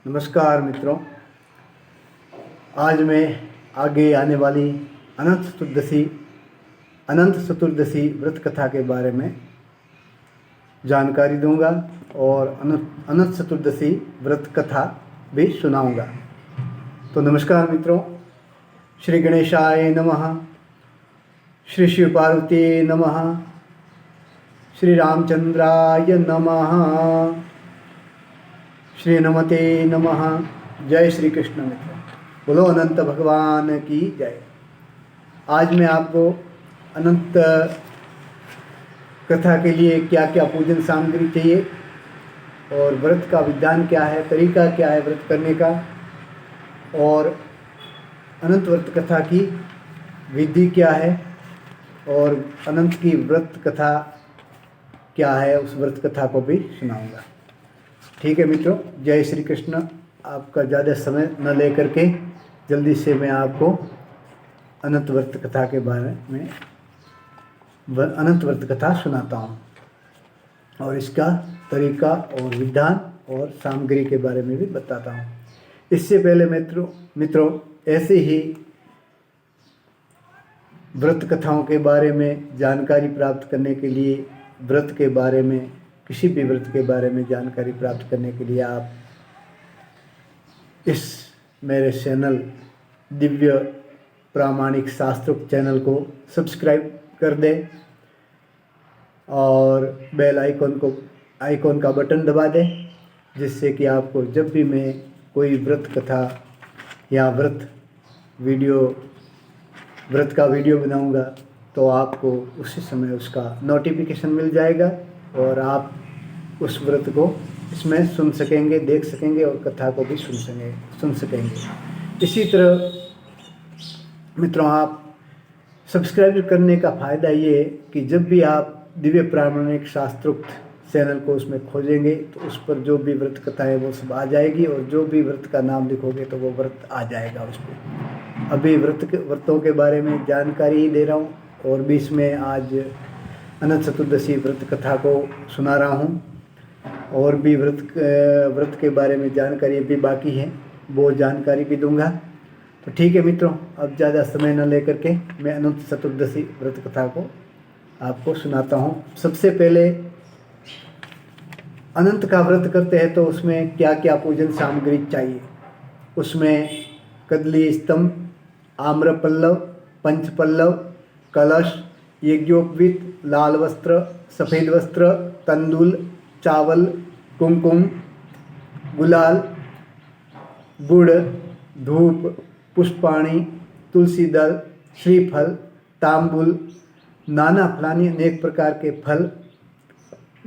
नमस्कार मित्रों, आज मैं आगे आने वाली अनंत चतुर्दशी व्रत कथा के बारे में जानकारी दूंगा और अनंत चतुर्दशी व्रत कथा भी सुनाऊंगा। तो नमस्कार मित्रों, श्री गणेशाय नमः, श्री शिव पार्वती नमः, श्री रामचंद्राय नमः, श्री नमते नमः। जय श्री कृष्ण मित्र, बोलो अनंत भगवान की जय। आज मैं आपको अनंत कथा के लिए क्या क्या पूजन सामग्री चाहिए और व्रत का विधान क्या है, तरीका क्या है व्रत करने का, और अनंत व्रत कथा की विधि क्या है और अनंत की व्रत कथा क्या है, उस व्रत कथा को भी सुनाऊंगा। ठीक है मित्रों, जय श्री कृष्ण। आपका ज़्यादा समय न लेकर के जल्दी से मैं आपको अनंत व्रत कथा के बारे में अनंत व्रत कथा सुनाता हूँ और इसका तरीका और विधान और सामग्री के बारे में भी बताता हूँ। इससे पहले मित्रों ऐसे ही व्रत कथाओं के बारे में जानकारी प्राप्त करने के लिए, व्रत के बारे में, किसी भी व्रत के बारे में जानकारी प्राप्त करने के लिए आप इस मेरे चैनल दिव्य प्रामाणिक शास्त्रोक्त चैनल को सब्सक्राइब कर दें और बेल आइकॉन का बटन दबा दें, जिससे कि आपको जब भी मैं कोई व्रत कथा या व्रत का वीडियो बनाऊंगा तो आपको उसी समय उसका नोटिफिकेशन मिल जाएगा और आप उस व्रत को इसमें सुन सकेंगे, देख सकेंगे और कथा को भी सुन सकेंगे। इसी तरह मित्रों, आप सब्सक्राइब करने का फ़ायदा ये है कि जब भी आप दिव्य प्रामाणिक शास्त्रोक्त चैनल को उसमें खोजेंगे तो उस पर जो भी व्रत कथा है वो सब आ जाएगी और जो भी व्रत का नाम लिखोगे तो वो व्रत आ जाएगा उस पर। अभी व्रतों के बारे में जानकारी ही दे रहा हूँ और बीच में आज अनंत चतुर्दशी व्रत कथा को सुना रहा हूँ और भी व्रत के बारे में जानकारी अभी बाकी है, वो जानकारी भी दूंगा। तो ठीक है मित्रों, अब ज़्यादा समय न लेकर के मैं अनंत चतुर्दशी व्रत कथा को आपको सुनाता हूँ। सबसे पहले अनंत का व्रत करते हैं तो उसमें क्या क्या पूजन सामग्री चाहिए। उसमें कदली स्तंभ, आम्र पल्लव, पंच पल्लव, कलश, यज्ञोपवीत, लाल वस्त्र, सफ़ेद वस्त्र, तंदूल, चावल, कुमकुम, गुलाल, गुड़, धूप, पुष्पाणी, तुलसी दल, श्रीफल, तांबुल, नाना फलानी अनेक प्रकार के फल,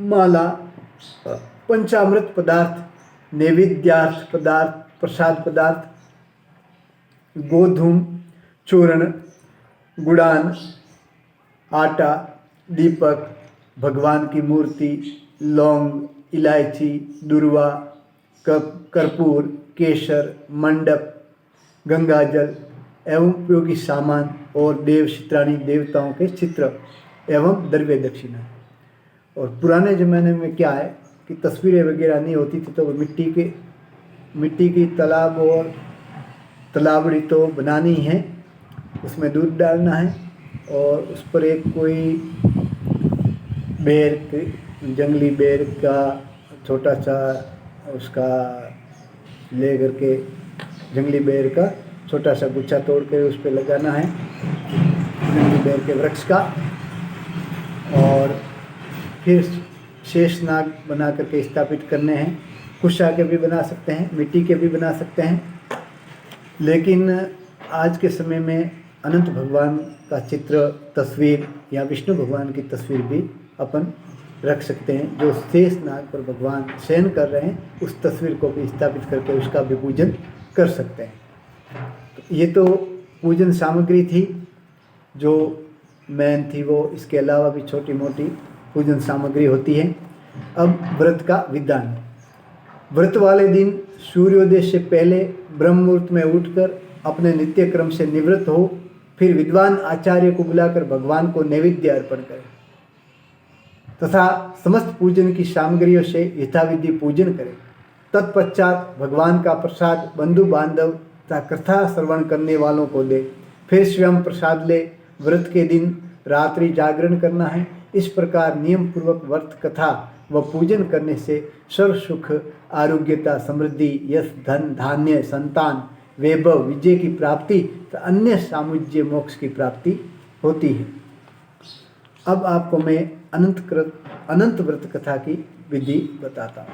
माला, पंचामृत पदार्थ, नैवेद्यार्थ पदार्थ, प्रसाद पदार्थ, गोधूम, चूर्ण, गुड़ान, आटा, दीपक, भगवान की मूर्ति, लौंग, इलायची, दुर्वा, कर्पूर, केसर, मंडप, गंगाजल एवं उपयोगी सामान और देवचित्राणी देवताओं के चित्र एवं द्रव्य दक्षिणा। और पुराने ज़माने में क्या है कि तस्वीरें वगैरह नहीं होती थी, तो वो मिट्टी की तालाब और तालाबड़ी तो बनानी है, उसमें दूध डालना है और उस पर एक कोई जंगली बेर का छोटा सा उसका ले करके जंगली बेर का छोटा सा गुच्छा तोड़ कर उस पर लगाना है, जंगली बेर के वृक्ष का। और फिर शेषनाग बना करके स्थापित करने हैं। कुशा के भी बना सकते हैं, मिट्टी के भी बना सकते हैं, लेकिन आज के समय में अनंत भगवान का चित्र, तस्वीर या विष्णु भगवान की तस्वीर भी अपन रख सकते हैं। जो शेष नाग पर भगवान शयन कर रहे हैं उस तस्वीर को भी स्थापित करके उसका भी पूजन कर सकते हैं। तो ये तो पूजन सामग्री थी जो मेन थी, वो इसके अलावा भी छोटी मोटी पूजन सामग्री होती है। अब व्रत का विधान। व्रत वाले दिन सूर्योदय से पहले ब्रह्म मुहूर्त में उठकर अपने नित्य क्रम से निवृत्त हो, फिर विद्वान आचार्य को बुलाकर भगवान को नैवेद्य अर्पण करें तथा समस्त पूजन की सामग्रियों से यथाविधि पूजन करें। तत्पश्चात भगवान का प्रसाद बंधु बांधव तथा कथा श्रवण करने वालों को दे, फिर स्वयं प्रसाद ले। व्रत के दिन रात्रि जागरण करना है। इस प्रकार नियम पूर्वक व्रत कथा व पूजन करने से सर्व सुख, आरोग्यता, समृद्धि, यश, धन, धान्य, संतान, वैभव, विजय की प्राप्ति तथा अन्य सामुज्य मोक्ष की प्राप्ति होती है। अब आपको मैं अनंत व्रत कथा की विधि बताता हूँ,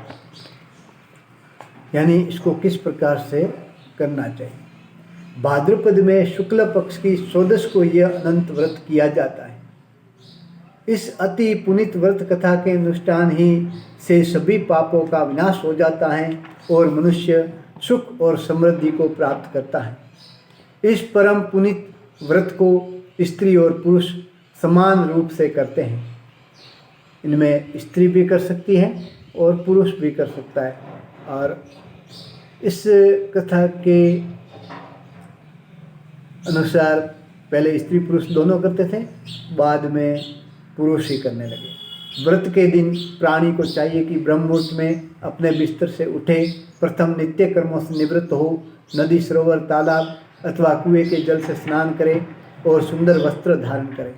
यानी इसको किस प्रकार से करना चाहिए। भाद्रपद में शुक्ल पक्ष की 14 को यह अनंत व्रत किया जाता है। इस अति पुनीत व्रत कथा के अनुष्ठान ही से सभी पापों का विनाश हो जाता है और मनुष्य सुख और समृद्धि को प्राप्त करता है। इस परम पुनीत व्रत को स्त्री और पुरुष समान रूप से करते हैं। इनमें स्त्री भी कर सकती है और पुरुष भी कर सकता है। और इस कथा के अनुसार पहले स्त्री पुरुष दोनों करते थे, बाद में पुरुष ही करने लगे। व्रत के दिन प्राणी को चाहिए कि ब्रह्म मुहूर्त में अपने बिस्तर से उठे, प्रथम नित्य कर्मों से निवृत्त हो, नदी, सरोवर, तालाब अथवा कुएं के जल से स्नान करे और सुंदर वस्त्र धारण करे।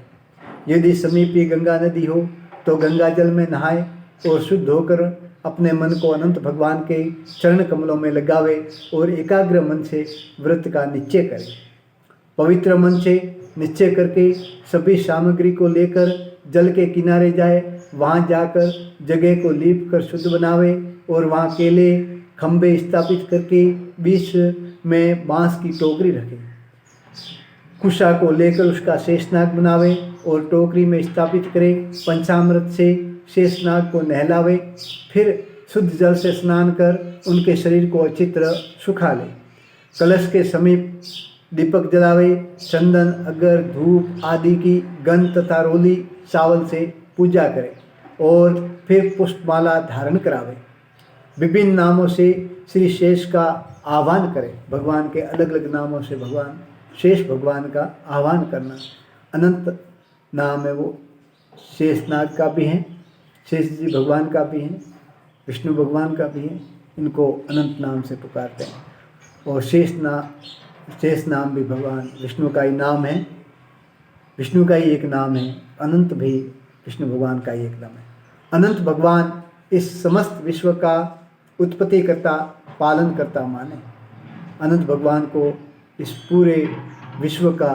यदि समीपी गंगा नदी हो तो गंगा जल में नहाए और शुद्ध होकर अपने मन को अनंत भगवान के चरण कमलों में लगावे और एकाग्र मन से व्रत का निश्चय करे। पवित्र मन से निश्चय करके सभी सामग्री को लेकर जल के किनारे जाए, वहाँ जाकर जगह को लीप कर शुद्ध बनावे और वहाँ केले खंबे स्थापित करके बीच में बांस की टोकरी रखे। कुशा को लेकर उसका शेषनाग बनावे और टोकरी में स्थापित करे। पंचामृत से शेषनाग को नहलावे, फिर शुद्ध जल से स्नान कर उनके शरीर को अच्छी तरह सुखा ले। कलश के समीप दीपक जलावे, चंदन, अगर, धूप आदि की गंध तथा रोली चावल से पूजा करे और फिर पुष्पमाला धारण करावे। विभिन्न नामों से श्री शेष का आह्वान करे। भगवान के अलग अलग नामों से भगवान शेष भगवान का आह्वान करना। अनंत नाम है वो, शेषनाग का भी है, शेष जी भगवान का भी है, विष्णु भगवान का भी है। इनको अनंत नाम से पुकारते हैं। और शेष नाम भी भगवान विष्णु का ही नाम है, विष्णु का ही एक नाम है। अनंत भी विष्णु भगवान का ही एक नाम है। अनंत भगवान इस समस्त विश्व का उत्पत्ति करता, पालन करता माने। अनंत भगवान को इस पूरे विश्व का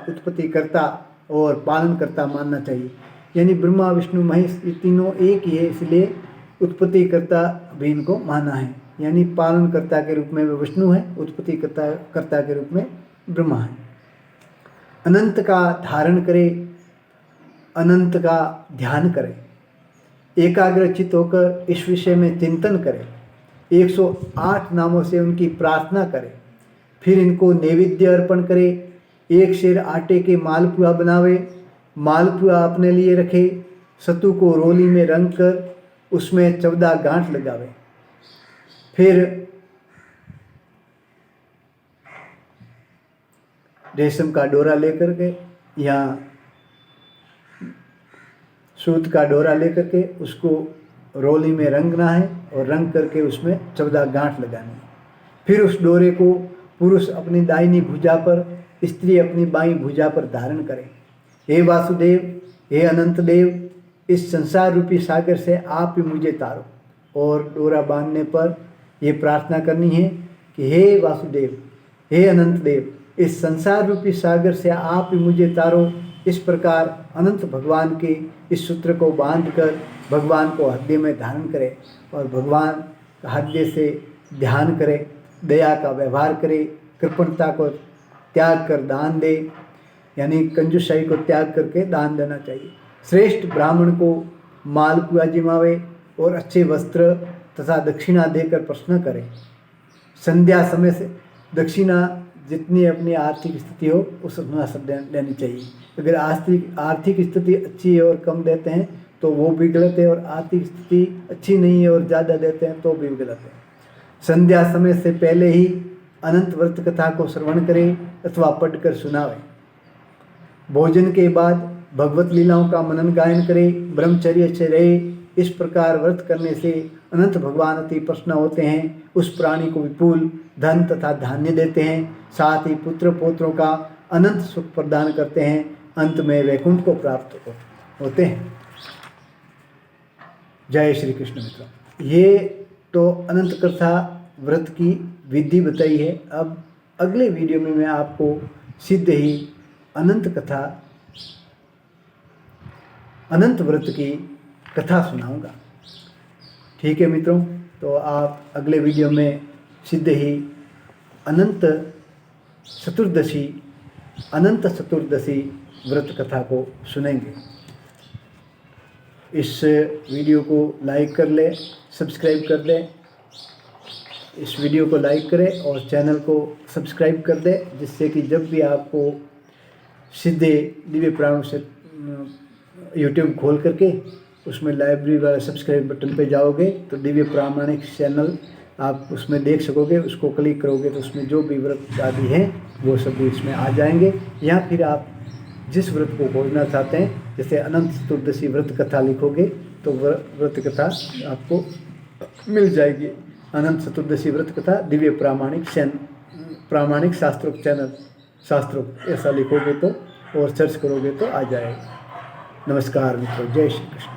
उत्पत्ति करता और पालन करता मानना चाहिए। यानी ब्रह्मा, विष्णु, महेश ये तीनों एक ही है, इसलिए उत्पत्ति करता भी इनको माना है। यानी पालन कर्ता के रूप में वे विष्णु है, उत्पत्ति कर्ता के रूप में ब्रह्मा है। अनंत का धारण करे, अनंत का ध्यान करे, एकाग्रचित होकर इस विषय में चिंतन करे, 108 नामों से उनकी प्रार्थना करे, फिर इनको नैवेद्य अर्पण करे। 1 सेर आटे के मालपुआ बनावे, मालपुआ अपने लिए रखे, सत्तू को रोली में रंग कर उसमें 14 गांठ लगावे, फिर रेशम का डोरा लेकर के या सूत का डोरा लेकर के उसको रोली में रंगना है और रंग करके उसमें 14 गांठ लगानी है। फिर उस डोरे को पुरुष अपनी दाहिनी भुजा पर, स्त्री अपनी बाईं भुजा पर धारण करे। हे वासुदेव, हे अनंत देव, इस संसार रूपी सागर से आप ही मुझे तारो। और डोरा बांधने पर यह प्रार्थना करनी है कि हे वासुदेव, हे अनंत देव, इस संसार रूपी सागर से आप ही मुझे तारो। इस प्रकार अनंत भगवान के इस सूत्र को बांधकर भगवान को हृदय में धारण करे और भगवान का हृदय से ध्यान करे, दया का व्यवहार करे, कृपणता को त्याग कर दान दे, यानी कंजूसाई को त्याग करके दान देना चाहिए। श्रेष्ठ ब्राह्मण को मालपुआ जिमावे और अच्छे वस्त्र तथा दक्षिणा देकर प्रश्न करे। संध्या समय से दक्षिणा जितनी अपनी आर्थिक स्थिति हो उस अनुसार देनी चाहिए। अगर आर्थिक स्थिति अच्छी है और कम देते हैं तो वो भी गलत है, और आर्थिक स्थिति अच्छी नहीं है और ज़्यादा देते हैं तो भी गलत है। संध्या समय से पहले ही अनंत व्रत कथा को श्रवण करे अथवा पढ़कर सुनावे। भोजन के बाद भगवत लीलाओं का मनन गायन करे, ब्रह्मचर्य से रहे, इस प्रकार व्रत करने से अनंत भगवान अति प्रसन्न होते हैं, उस प्राणी को विपुल धन तथा धान्य देते हैं, साथ ही पुत्र पौत्रों का अनंत सुख प्रदान करते हैं, अंत में वैकुंठ को प्राप्त होते हैं। जय श्री कृष्ण मित्रों, ये तो अनंत कथा व्रत की विधि बताई है। अब अगले वीडियो में मैं आपको सिद्ध ही अनंत कथा, अनंत व्रत की कथा सुनाऊंगा। ठीक है मित्रों, तो आप अगले वीडियो में सिद्ध ही अनंत चतुर्दशी व्रत कथा को सुनेंगे। इस वीडियो को लाइक कर लें, सब्सक्राइब कर दें, इस वीडियो को लाइक करें और चैनल को सब्सक्राइब कर दें, जिससे कि जब भी आपको सीधे दिव्य प्राणों से यूट्यूब खोल करके उसमें लाइब्रेरी वाला सब्सक्राइब बटन पे जाओगे तो दिव्य प्रामाणिक चैनल आप उसमें देख सकोगे। उसको क्लिक करोगे तो उसमें जो भी व्रत आदि हैं वो सब भी इसमें आ जाएंगे। या फिर आप जिस व्रत को खोजना चाहते हैं, जैसे अनंत चतुर्दशी व्रत कथा लिखोगे तो व्रत कथा आपको मिल जाएगी। अनंत चतुर्दशी व्रत कथा दिव्य प्रामाणिक शास्त्रोक्त चैनल, शास्त्रोक्त ऐसा लिखोगे तो और सर्च करोगे तो आ जाएगा। नमस्कार मित्रों, जय श्री कृष्ण।